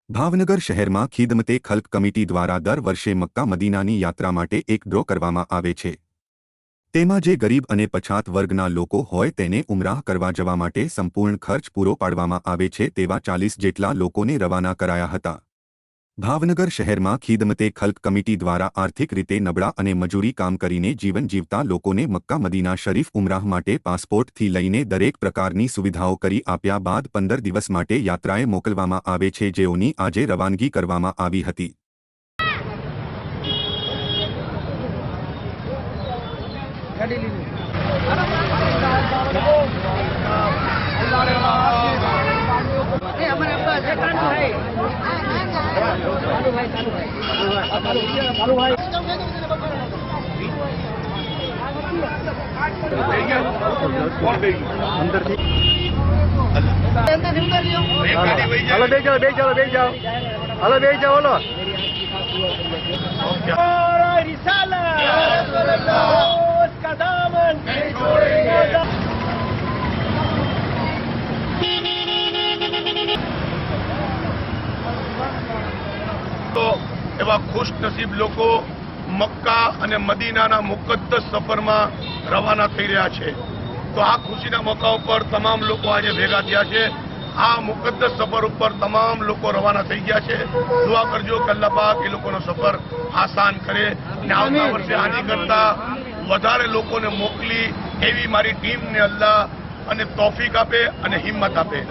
ભાવનગર શહેરમાં ખિદમતે ખલ્ક કમિટી દ્વારા દર વર્ષે મક્કા મદીનાની યાત્રા માટે એક ડ્રો કરવામાં આવે છે। તેમાં જે ગરીબ અને પછાત વર્ગના લોકો હોય તેને ઉમરાહ કરવા જવા માટે સંપૂર્ણ ખર્ચ પૂરો પાડવામાં આવે છે તેવા 40 જેટલા લોકોને રવાના કરાયા હતા। ભાવનગર શહેરમાં ખિદમતે ખલ્ક કમિટી દ્વારા આર્થિક રીતે નબળા અને મજૂરી કામ કરીને જીવન જીવતા લોકોને મક્કા મદીના શરીફ ઉમરાહ માટે પાસપોર્ટથી લઈને દરેક પ્રકારની સુવિધાઓ કરી આપ્યા બાદ 15 દિવસ માટે યાત્રાએ મોકલવામાં આવે છે, જેઓની આજે રવાનગી કરવામાં આવી હતી। તો એવા ખુશનસીબ લોકો મક્કા અને મદીનાના મુકદ્દસ સફરમાં રવાના થઈ રહ્યા છે। તો આ ખુશીના મોકા ઉપર તમામ લોકો આજે ભેગા થયા છે। આ મુકદ્દસ સફર ઉપર તમામ લોકો રવાના થઈ ગયા છે। દુઆ કરજો કે અલ્લાહ પાક એ લોકોનો સફર આસાન કરે અને આવતા વર્ષે આની કરતા વધારે લોકોને મોકલી એવી મારી ટીમને અલ્લાહ અને તૌફીક આપે અને હિંમત આપે।